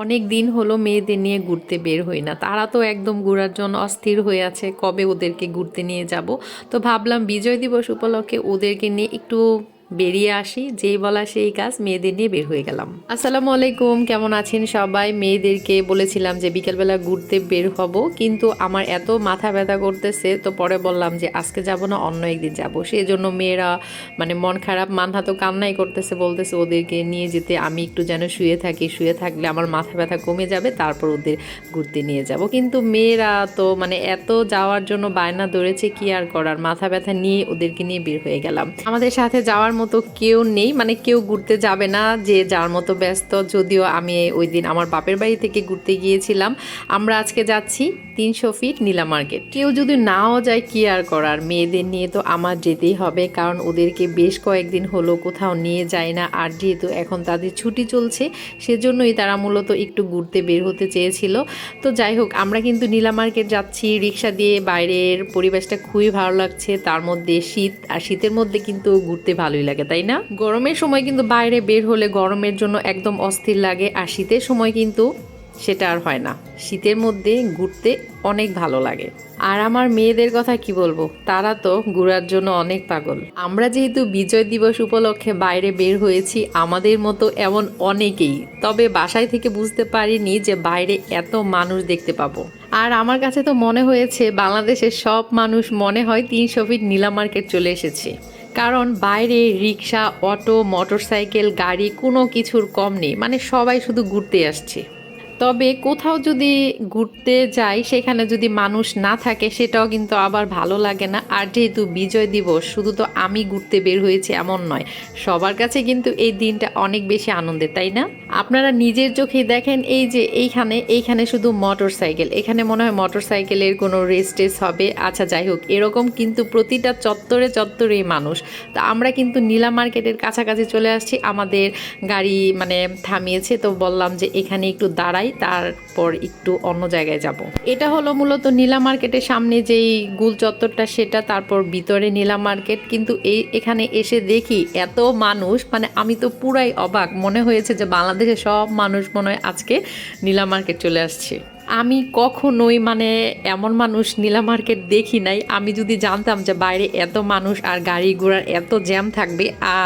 অনেক দিন হলো মেয়েদের নিয়ে ঘুরতে বের হই না। তারা তো একদম ঘোরার জন্য অস্থির হয়ে আছে, কবে ওদেরকে ঘুরতে নিয়ে যাব। তো ভাবলাম বিজয় দিবস উপলক্ষে ওদেরকে নিয়ে একটু বেরিয়ে আসি। যেই বলা সেই কাজ, মেয়েদের নিয়ে বের হয়ে গেলাম। আসসালামু আলাইকুম, কেমন আছেন সবাই? মেয়েদেরকে বলেছিলাম যে বিকেলবেলা ঘুরতে বের হব, কিন্তু আমার এত মাথা ব্যথা করতেছে, তো পরে বললাম যে আজকে যাব না, অন্য একদিন যাব। সেই জন্য মেয়েরা মানে মন খারাপ, মানহা তো কান্নাই করতেছে, বলতেছে ওদেরকে নিয়ে যেতে। আমি একটু যেন শুয়ে থাকি, শুয়ে থাকলে আমার মাথা ব্যথা কমে যাবে, তারপর ওদের ঘুরতে নিয়ে যাব। কিন্তু মেয়েরা তো মানে এত যাওয়ার জন্য বায়না ধরেছে, কি আর করার, মাথা ব্যথা নিয়ে ওদেরকে নিয়ে বের হয়ে গেলাম। আমাদের সাথে যাওয়ার মতো কেউ নেই, মানে কেউ ঘুরতে যাবে না, যে যার মতো ব্যস্ত। যদিও আমি ওই দিন আমার বাপের বাড়ি থেকে ঘুরতে গিয়েছিলাম। আমরা আজকে যাচ্ছি 300 ফিট নীলা মার্কেট। কেউ যদি নাও যায়, কি আর করার, মেয়েদের নিয়ে তো আমার যেতেই হবে, কারণ ওদেরকে বেশ কয়েকদিন হলো কোথাও নিয়ে যায় না। আর যেহেতু এখন তাদের ছুটি চলছে, সেজন্যই তারা মূলত একটু ঘুরতে বের হতে চেয়েছিল। তো যাই হোক, আমরা কিন্তু নীলা মার্কেট যাচ্ছি রিক্সা দিয়ে। বাইরের পরিবেশটা খুবই ভালো লাগছে, তার মধ্যে শীত, আর শীতের মধ্যে কিন্তু ঘুরতে ভালোই লাগে, তাই না? গরমের সময় কিন্তু বাইরে বের হলে গরমের জন্য একদম অস্থির লাগে, আর শীতের সময় কিন্তু সেটা আর হয় না। শীতের মধ্যে ঘুরতে অনেক ভালো লাগে। আর আমার মেয়েদের কথা কি বলবো, তারা তো ঘোরার জন্য অনেক পাগল। আমরা যেহেতু বিজয় দিবস উপলক্ষে বাইরে বের হয়েছি, আমাদের মতো এমন অনেকেই, তবে বাসায় থেকে বুঝতে পারিনি যে বাইরে এত মানুষ দেখতে পাবো। আর আমার কাছে তো মনে হয়েছে বাংলাদেশের সব মানুষ মনে হয় 300 ফিট নীলা মার্কেট চলে এসেছে। কারণ বাইরে রিক্সা, অটো, মোটরসাইকেল, গাড়ি কোনো কিছুর কম নেই, মানে সবাই শুধু ঘুরতে আসছে। তবে কোথাও যদি ঘুরতে যাই, সেখানে যদি মানুষ না থাকে, সেটাও কিন্তু আবার ভালো লাগে না। আর যেহেতু বিজয় দিবস, শুধু তো আমি ঘুরতে বের হয়েছি এমন নয়, সবার কাছে কিন্তু এই দিনটা অনেক বেশি আনন্দের, তাই না? আপনারা নিজের চোখেই দেখেন, এই যে এইখানে শুধু মোটর সাইকেল, এখানে মনে হয় মোটর সাইকেলের কোনো রেস টেস হবে। আচ্ছা যাই হোক, এরকম কিন্তু প্রতিটা চত্বরে চত্বরেই মানুষ। তো আমরা কিন্তু নীলা মার্কেটের কাছাকাছি চলে আসছি, আমাদের গাড়ি মানে থামিয়েছে, তো বললাম যে এখানে একটু দাঁড়াই, তারপর একটু অন্য জায়গায় যাব। এটা হলো মূলত নীলা মার্কেটের সামনে যেই গুল চত্বরটা, সেটা। তারপর ভিতরে নীলা মার্কেট। কিন্তু এখানে এসে দেখি এত মানুষ, মানে আমি তো পুরাই অবাক, মনে হয়েছে যে বাংলাদেশের সব মানুষ মনে হয় আজকে নীলা মার্কেট চলে আসছে। আমি কখনোই মানে এমন মানুষ নীলা মার্কেট দেখি নাই। আমি যদি জানতাম যে বাইরে এত মানুষ আর গাড়ি ঘোড়ার এত জ্যাম থাকবে,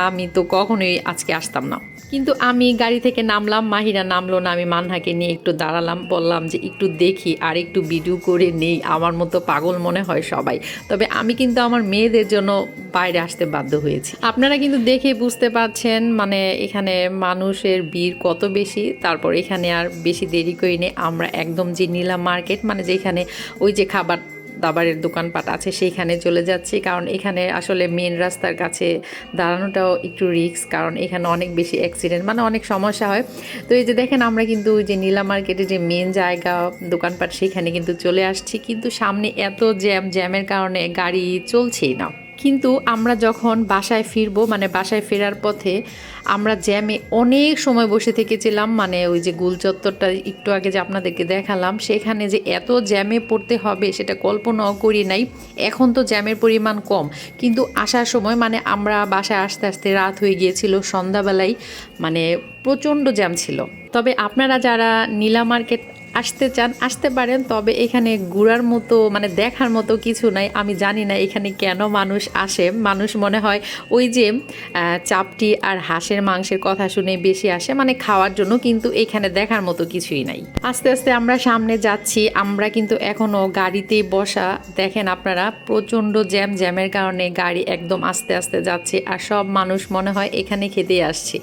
আমি তো কখনোই আজকে আসতাম না। কিন্তু আমি গাড়ি থেকে নামলাম, মাহিরা নামলো না, আমি মানহাকে নিয়ে একটু দাঁড়ালাম, বললাম যে একটু দেখি আর একটু ভিডিও করে নেই। আমার মতো পাগল মনে হয় সবাই, তবে আমি কিন্তু আমার মেয়েদের জন্য বাইরে আসতে বাধ্য হয়েছি। আপনারা কিন্তু দেখে বুঝতে পারছেন মানে এখানে মানুষের ভিড় কত বেশি। তারপর এখানে আর বেশি দেরি করিনি, আমরা একদম যে নীলা মার্কেট, মানে যেখানে ওই যে খাবার দাবারের দোকানপাট আছে, সেইখানে চলে যাচ্ছি। কারণ এখানে আসলে মেন রাস্তার কাছে দাঁড়ানোটাও একটু রিস্ক, কারণ এখানে অনেক বেশি অ্যাক্সিডেন্ট, মানে অনেক সমস্যা হয়। তো এই যে দেখেন, আমরা কিন্তু ওই যে নীলা মার্কেটে যে মেন জায়গা দোকানপাট, সেখানে কিন্তু চলে আসছি। কিন্তু সামনে এত জ্যামের কারণে গাড়ি চলছেই না। কিন্তু আমরা যখন বাসায় ফিরবো, মানে বাসায় ফেরার পথে আমরা জ্যামে অনেক সময় বসে থেকেছিলাম। মানে ওই যে গোল চত্বরটা একটু আগে যে আপনাদেরকে দেখালাম, সেখানে যে এত জ্যামে পড়তে হবে সেটা কল্পনাও করি নাই। এখন তো জ্যামের পরিমাণ কম, কিন্তু আসার সময় মানে আমরা বাসায় আসতে আসতে রাত হয়ে গিয়েছিল, সন্ধ্যাবেলায় মানে প্রচণ্ড জ্যাম ছিল। তবে আপনারা যারা নীলা মার্কেট আসতে চান আসতে পারেন, তবে এখানে ঘোরার মতো মানে দেখার মতো কিছু নাই। আমি জানি না এখানে কেন মানুষ আসে। মানুষ মনে হয় ওই যে চাপটি আর হাঁসের মাংসের কথা শুনে বেশি আসে, মানে খাওয়ার জন্য, কিন্তু এখানে দেখার মতো কিছুই নাই। আস্তে আস্তে আমরা সামনে যাচ্ছি, আমরা কিন্তু এখনও গাড়িতেই বসা। দেখেন আপনারা, প্রচণ্ড জ্যামের কারণে গাড়ি একদম আস্তে আস্তে যাচ্ছে, আর সব মানুষ মনে হয় এখানে খেতেই আসছে।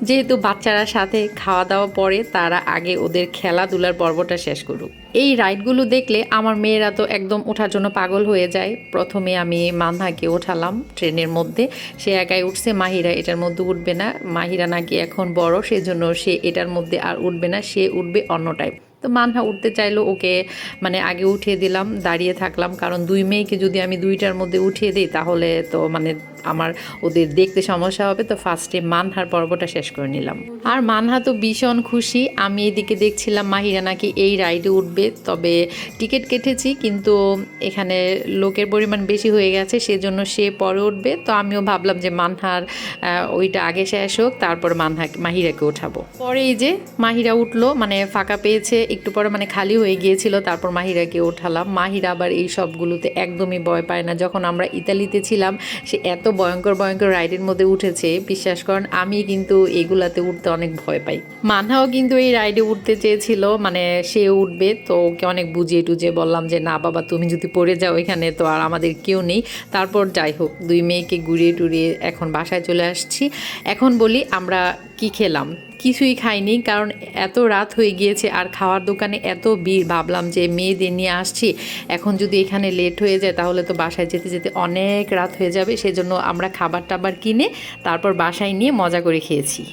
যেহেতু বাচ্চারা সাথে খাওয়া দাওয়া পরে, তারা আগে ওদের খেলাধুলার পর্বটা শেষ করুক। এই রাইডগুলো দেখলে আমার মেয়েরা তো একদম ওঠার জন্য পাগল হয়ে যায়। প্রথমে আমি মানহাকে ওঠালাম ট্রেনের মধ্যে, সে একাই উঠছে। মাহিরা এটার মধ্যে উঠবে না, মাহিরা নাকি এখন বড়, সেজন্য সে এটার মধ্যে আর উঠবে না, সে উঠবে অন্যটায়। তো মানহা উঠতে চাইলো, ওকে মানে আগে উঠিয়ে দিলাম, দাঁড়িয়ে থাকলাম, কারণ দুই মেয়েকে যদি আমি দুইটার মধ্যে উঠিয়ে দিই তাহলে তো মানে আমার ওদের দেখতে সমস্যা হবে। তো ফার্স্টে মানহার পর্বটা শেষ করে নিলাম। আর মানহা তো ভীষণ খুশি। আমি এদিকে দেখছিলাম মাহিরা নাকি এই রাইডে উঠবে, তবে টিকিট কেটেছি কিন্তু এখানে লোকের পরিমাণ বেশি হয়ে গেছে, সেজন্য সে পরে উঠবে। তো আমিও ভাবলাম যে মানহার ওইটা আগে শেষ হোক, তারপর মাহিরাকে ওঠাবো। পরে এই যে মাহিরা উঠলো, মানে ফাঁকা পেয়েছে একটু পরে, মানে খালি হয়ে গিয়েছিল, তারপর মাহিরাকে ওঠালাম। মাহিরা আবার এই সবগুলোতে একদমই ভয় পায় না। যখন আমরা ইতালিতে ছিলাম সে এত ভয়ঙ্কর ভয়ঙ্কর রাইডের মধ্যে উঠেছে, বিশ্বাস করেন আমি কিন্তু এগুলাতে উঠতে অনেক ভয় পাই। মানহাও কিন্তু এই রাইডে উঠতে চেয়েছিল, মানে সে উঠবে, তো ওকে অনেক বুঝিয়ে টুজিয়ে বললাম যে না বাবা, তুমি যদি পড়ে যাও এখানে তো আর আমাদের কেউ নেই। তারপর যাই হোক, দুই মেয়েকে ঘুরিয়ে টুরিয়ে এখন বাসায় চলে আসছি। এখন বলি আমরা কি খেলাম। কিছুই খাইনি, কারণ এত রাত হয়ে গিয়েছে আর খাওয়ার দোকানে এত ভিড়। ভাবলাম যে মেয়েদের নিয়ে আসছি, এখন যদি এখানে লেট হয়ে যায় তাহলে তো বাসায় যেতে যেতে অনেক রাত হয়ে যাবে। সেজন্য আমরা খাবার টাবার কিনে তারপর বাসায় নিয়ে মজা করে খেয়েছি।